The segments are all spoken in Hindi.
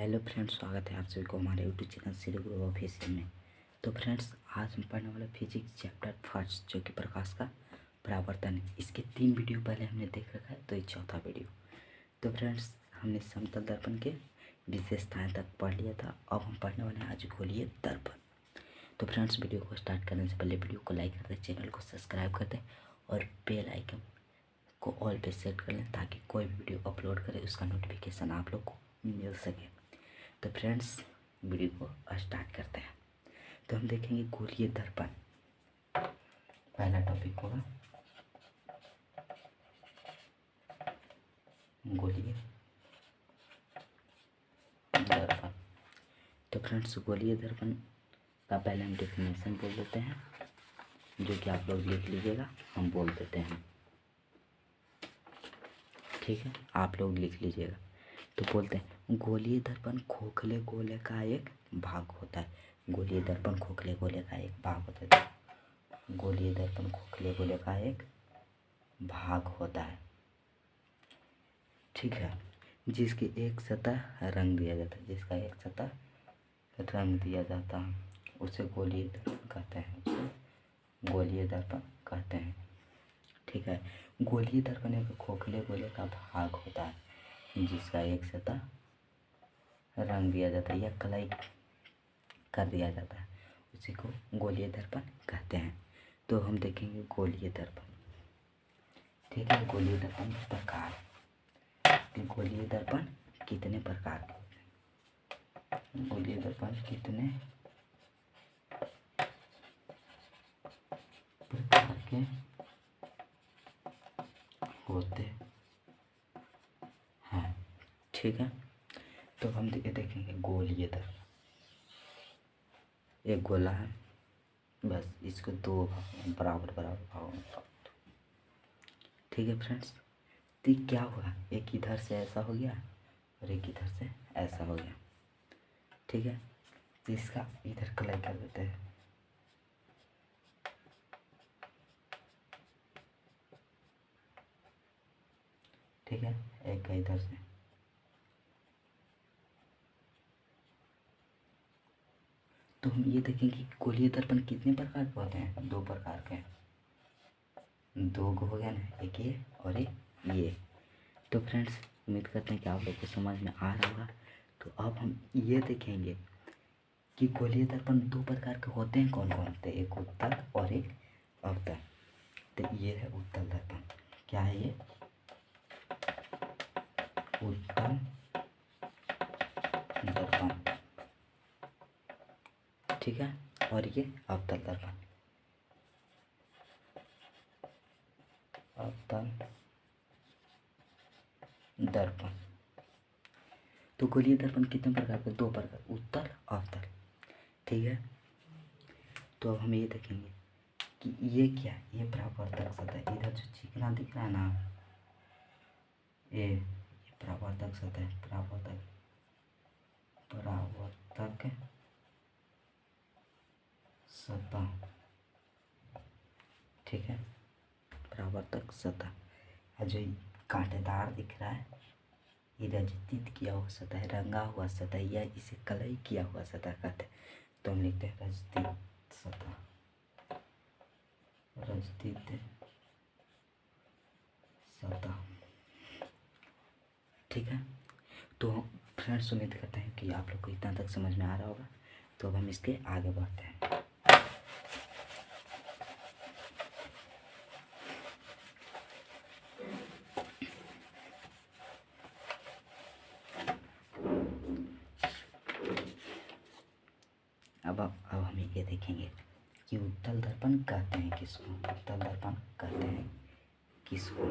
हेलो फ्रेंड्स, स्वागत है आप सभी को हमारे यूट्यूब चैनल श्री गुरु ऑफिशियल में। तो फ्रेंड्स, आज हम पढ़ने वाले फिजिक्स चैप्टर फर्स्ट जो कि प्रकाश का परावर्तन है। इसके 3 वीडियो पहले हमने देख रखा है, तो ये चौथा वीडियो। तो फ्रेंड्स, हमने समतल दर्पण के विशेषताएं तक पढ़ लिया था। अब हम पढ़ने वाले हैं आज गोलीय दर्पण। तो फ्रेंड्स, वीडियो को स्टार्ट करने से पहले वीडियो को लाइक कर दें, चैनल को सब्सक्राइब कर दें और बेल आइकन को ऑल पे सेट कर लें ताकि कोई भी वीडियो अपलोड करे उसका नोटिफिकेशन आप लोग को मिल सके। तो फ्रेंड्स, वीडियो को स्टार्ट करते हैं। तो हम देखेंगे गोलीय दर्पण। पहला टॉपिक होगा गोलीय दर्पण। तो फ्रेंड्स, गोलीय दर्पण का पहले हम डेफिनेशन बोल देते हैं, जो कि आप लोग लिख लीजिएगा, हम बोल देते हैं। ठीक है, आप लोग लिख लीजिएगा। तो बोलते हैं गोलीय दर्पण खोखले गोले का एक भाग होता है। गोलीय दर्पण खोखले गोले का एक भाग होता है। गोलीय दर्पण खोखले गोले का एक भाग होता है, ठीक है, जिसकी एक सतह रंग दिया जाता है। जिसका एक सतह रंग दिया जाता है उसे गोलीय दर्पण कहते हैं। उसे गोलीय दर्पण कहते हैं, ठीक है। गोलीय दर्पण एक खोखले गोले का भाग होता है जिसका एक सतह रंग दिया जाता है या कलई कर दिया जाता है, उसी को गोलीय दर्पण कहते हैं। तो हम देखेंगे गोलीय दर्पण, ठीक है। गोलीय दर्पण के प्रकार, गोलीय दर्पण कितने प्रकार के होते हैं? गोलीय दर्पण कितने प्रकार के होते हैं, ठीक है। तो हम देखेंगे गोलीय दर्पण। एक गोला है, बस इसको दो बराबर भागों में काट, ठीक है फ्रेंड्स। तो क्या हुआ, एक इधर से ऐसा हो गया और एक इधर से ऐसा हो गया, ठीक है। तो इसका इधर कलई कर देते हैं, ठीक है। एक का इधर से, तो हम ये देखेंगे गोलीय दर्पण कितने प्रकार के होते हैं? 2 प्रकार के। 2 हो गया ना, एक ये और एक ये। तो फ्रेंड्स, उम्मीद करते हैं कि आप लोग को समझ में आ रहा होगा। तो अब हम ये देखेंगे कि गोलीय दर्पण 2 प्रकार के होते हैं। कौन कौन होते हैं? एक उत्तल और एक अवतल। तो ये है उत्तल दर्पण। क्या है ये? उत्तल दर्पण, ठीक है। और ये अवतल दर्पण। अवतल दर्पण। तो गोलीय दर्पण कितने प्रकार के? 2 प्रकार, उत्तल अवतल, ठीक है। तो अब हम ये देखेंगे कि ये क्या है। ये परावर्तक सतह, इधर जो चिकना दिख रहा है ना, ये परावर्तक सतह, परावर्तक सतह, ठीक है। परावर्तक सतह, और जो कांटेदार दिख रहा है ये रजतित किया हुआ सतह, रंगा हुआ सतह या इसे कलई किया हुआ सतह कहते हैं। तो हम लिखते हैं रजतित सतह, रजतित सतह, ठीक है। तो फ्रेंड्स, उम्मीद करते हैं कि आप लोग को इतना तक समझ में आ रहा होगा। तो अब हम इसके आगे बढ़ते हैं। अब हम ये देखेंगे कि उत्तल दर्पण कहते हैं किसको? उत्तल दर्पण कहते हैं किसको?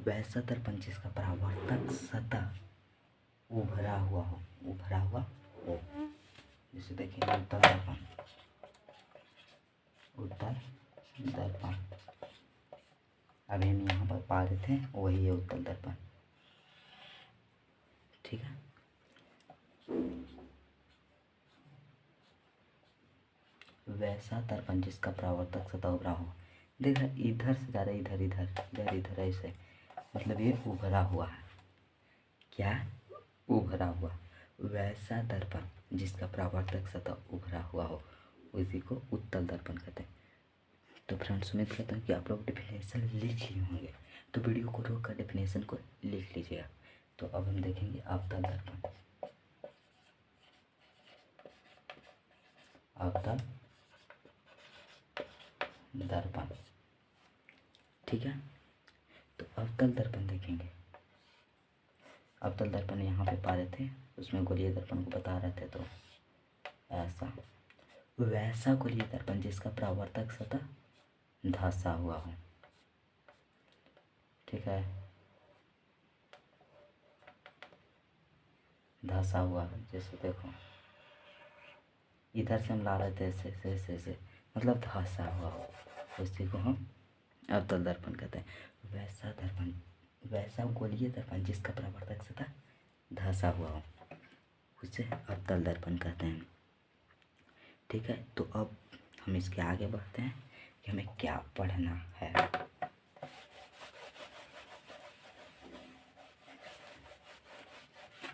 वैसा दर्पण जिसका परावर्तक सतह उभरा हुआ हो, उभरा हुआ हो। जैसे देखेंगे उत्तल दर्पण, उत्तल दर्पण अभी हम यहाँ पर पा रहे थे, वही है उत्तल दर्पण, ठीक है। वैसा दर्पण जिसका परावर्तक सतह उभरा हो। देख रहे, इधर से ज़्यादा इधर, इधर इधर इधर ऐसे, मतलब ये उभरा हुआ है। क्या? उभरा हुआ। वैसा दर्पण जिसका परावर्तक सतह उभरा हुआ हो उसी को उत्तल दर्पण कहते हैं। तो फ्रेंड्स उम्मीद करता हूँ कि आप लोग डेफिनेशन लिख लिए होंगे, तो वीडियो को रोक कर डेफिनेशन को लिख लीजिएगा। तो अब हम देखेंगे अवतल दर्पण। अवतल दर्पण, ठीक है। तो अवतल दर्पण देखेंगे। अवतल दर्पण यहाँ पे पा रहे थे, उसमें गोलीय दर्पण को बता रहे थे। तो ऐसा वैसा गोलीय दर्पण जिसका परावर्तक सतह धंसा हुआ हो, ठीक है, धंसा हुआ है। जैसे देखो इधर से हम ला रहे थे ऐसे ऐसे ऐसे ऐसे, मतलब धंसा हुआ हो, उसी को हम अवतल दर्पण कहते हैं। वैसा दर्पण, वैसा गोलीय दर्पण जिसका परावर्तक सतह धंसा हुआ हो उसे अवतल दर्पण कहते हैं, ठीक है। तो अब हम इसके आगे बढ़ते हैं कि हमें क्या पढ़ना है।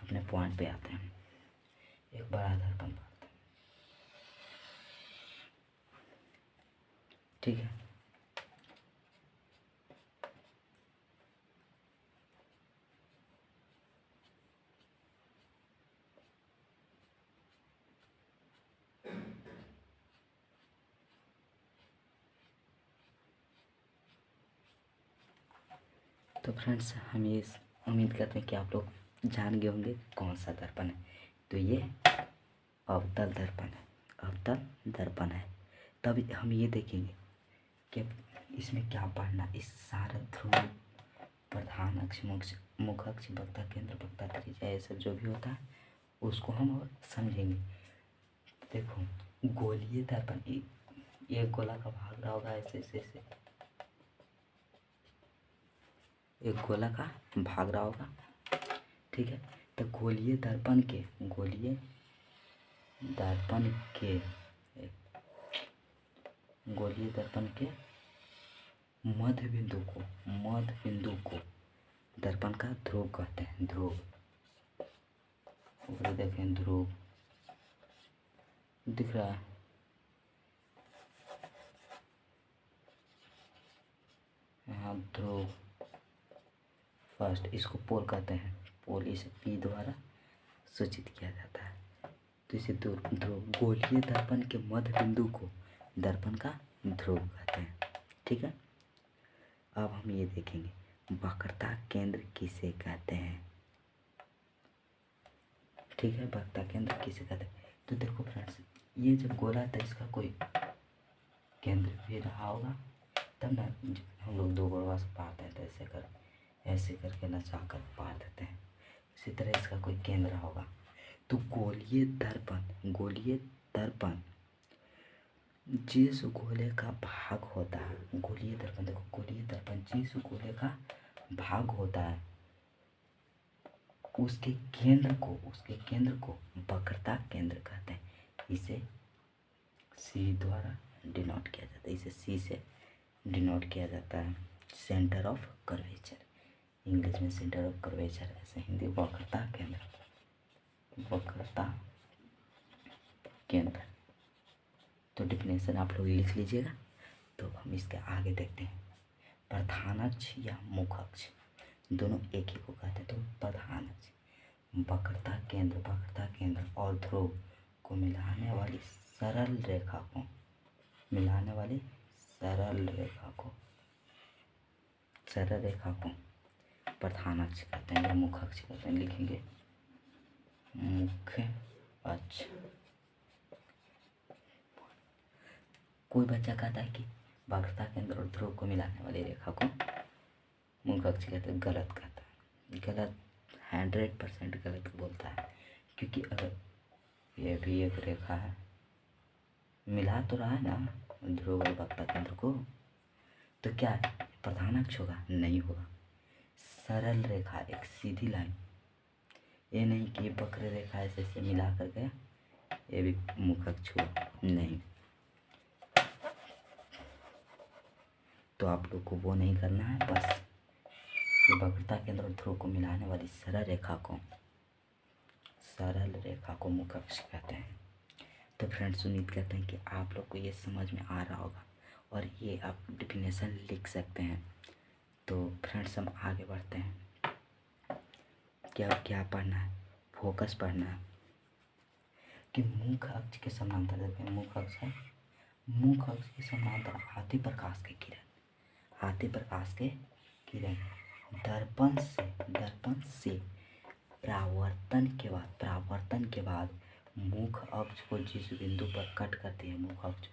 अपने पॉइंट पे आते हैं। एक बड़ा दर्पण पढ़ते हैं, ठीक है। तो फ्रेंड्स हम ये उम्मीद करते हैं कि आप लोग जान गए होंगे कौन सा दर्पण है। तो ये अवतल दर्पण है, अवतल दर्पण है। तब हम ये देखेंगे कि इसमें क्या पढ़ना। इस सारा ध्रुव, प्रधान अक्ष, मुख अक्ष, वक्ता केंद्र, वक्ता त्रिज्या, ये सब जो भी होता है उसको हम और समझेंगे। देखो गोलीय दर्पण, एक गोला का भाग रहा होगा ऐसे ऐसे ऐसे, एक गोला का भाग रहा होगा, ठीक है। तो गोलीय दर्पण के मध्य बिंदु को दर्पण का ध्रुव कहते हैं। ध्रुव, ऊपर देखें ध्रुव दिख रहा है, यहाँ ध्रुव फर्स्ट, इसको पोल कहते हैं। पोल इसे पी द्वारा सूचित किया जाता है। तो इसे ध्रुव, गोलीय दर्पण के मध्य बिंदु को दर्पण का ध्रुव कहते हैं, ठीक है। अब हम ये देखेंगे वक्रता केंद्र किसे कहते हैं, ठीक है। वक्रता केंद्र किसे कहते हैं। तो देखो फ्रेंड्स, ये जब गोला था इसका कोई केंद्र भी रहा होगा, तब ना हम लोग दो गोलवा से पार देते हैं, ऐसे करके नचा कर पार देते हैं। इसी तरह इसका कोई केंद्र होगा। तो गोलीय दर्पण जिस गोले का भाग होता है, गोलीय दर्पण, देखो गोलीय दर्पण जिस गोले का भाग होता है उसके केंद्र को वक्रता केंद्र कहते हैं। इसे सी द्वारा डिनोट किया जाता है, इसे सी से डिनोट किया जाता है। सेंटर ऑफ कर्वेचर, इंग्लिश में सेंटर ऑफ कर्वेचर, ऐसे हिंदी वक्रता केंद्र। तो डिफिनेशन आप लोग लिख लीजिएगा। तो हम इसके आगे देखते हैं। प्रधान अक्ष या मुख अक्ष दोनों एक ही को कहते हैं। तो प्रधान अक्ष, वक्रता केंद्र और ध्रुव को मिलाने वाली सरल रेखा को प्रधान अक्ष कहते हैं या मुख्य अक्ष कहते हैं। लिखेंगे मुख्य अक्ष। कोई बच्चा कहता है कि वक्रता केंद्र और ध्रुव को मिलाने वाली रेखा को मुख्य अक्ष कहते हैं, गलत कहता है। गलत, 100% गलत बोलता है। क्योंकि अगर ये भी एक रेखा है, मिला तो रहा है ना ध्रुव और वक्रता केंद्र को, तो क्या प्रधान अक्ष होगा? नहीं होगा। सरल रेखा, एक सीधी लाइन, ये नहीं कि वक्र रेखा ऐसे ऐसे मिला कर गया, ये भी मुख्य अक्ष हुआ, नहीं। तो आप लोग को वो नहीं करना है। बस ये वक्रता केंद्र और ध्रुव को मिलाने वाली सरल रेखा को सरल रेखा को मुख अक्ष कहते हैं। तो फ्रेंड्स उम्मीद करते हैं कि आप लोग को ये समझ में आ रहा होगा और ये आप डेफिनेशन लिख सकते हैं। तो फ्रेंड्स हम आगे बढ़ते हैं। क्या क्या पढ़ना है? फोकस पढ़ना है कि मुख अक्ष के समांतर, देखिए मुख अक्ष है, मुख अक्ष के समांतर आते प्रकाश के किरण, आते प्रकाश के किरण दर्पण से परावर्तन के बाद मुख अक्ष को जिस बिंदु पर कट करती है, मुख अक्ष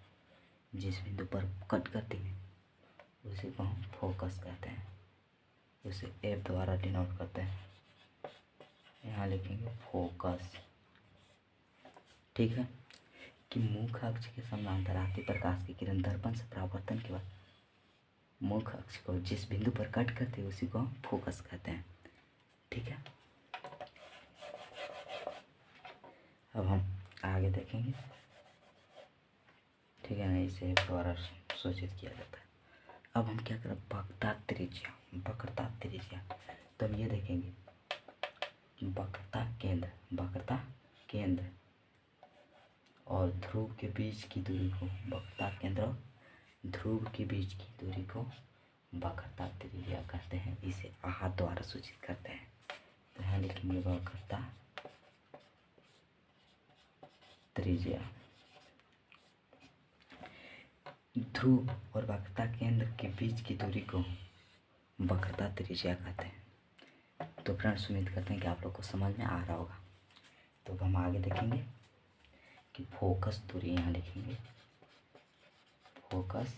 जिस बिंदु पर कट करती है उसी को हम फोकस कहते हैं। उसे एफ द्वारा डिनोट करते हैं। यहाँ लिखेंगे फोकस। ठीक है कि मुख अक्ष के समांतर आते प्रकाश की किरण दर्पण से परावर्तन के बाद मुख अक्ष को जिस बिंदु पर कट करते हैं उसी को हम फोकस कहते हैं। ठीक है, अब हम आगे देखेंगे। ठीक है ना, इसे द्वारा सूचित किया जाता है। अब हम क्या करें? वक्रता त्रिज्या। तो हम ये देखेंगे वक्रता केंद्र और ध्रुव के बीच की दूरी को, वक्रता केंद्र और ध्रुव के बीच की दूरी को वक्रता त्रिज्या कहते हैं। इसे आहार द्वारा सूचित करते हैं। तो यहाँ लिखेंगे वक्रता त्रिज्या। ध्रुव और वक्रता केंद्र के बीच की दूरी को वक्रता त्रिज्या कहते हैं। तो फ्रेंड्स उम्मीद करते हैं कि आप लोग को समझ में आ रहा होगा। तो हम आगे देखेंगे कि फोकस दूरी, यहाँ लिखेंगे फोकस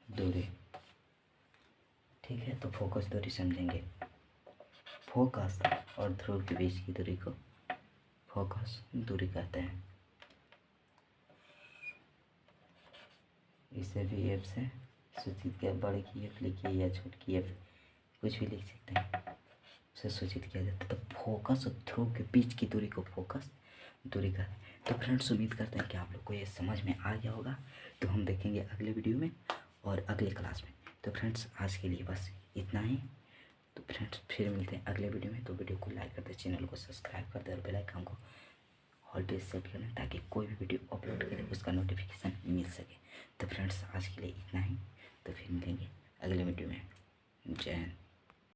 दूरी। ठीक है, तो फोकस दूरी समझेंगे। फोकस और ध्रुव के बीच की दूरी को फोकस दूरी कहते हैं। इसे भी एफ से सूचित किया, बड़े की एफ लिखिए या छोटी एफ, कुछ भी लिख सकते हैं, उसे सूचित किया जाता है। तो फोकस और ध्रुव के बीच की दूरी को फोकस दूरी कहते हैं। तो फ्रेंड्स उम्मीद करते हैं कि आप लोग को ये समझ में आ गया होगा। तो हम देखेंगे अगले वीडियो में और अगले क्लास में। तो फ्रेंड्स आज के लिए बस इतना ही। तो फ्रेंड्स फिर मिलते हैं अगले वीडियो में। तो वीडियो को लाइक कर दे, चैनल को सब्सक्राइब कर दे और बेल आइकन को ऑल पे सेट कर लें ताकि कोई भी वीडियो अपलोड करें उसका नोटिफिकेशन मिल सके। तो फ्रेंड्स आज के लिए इतना ही। तो फिर मिलेंगे अगले वीडियो में। जय हिंद।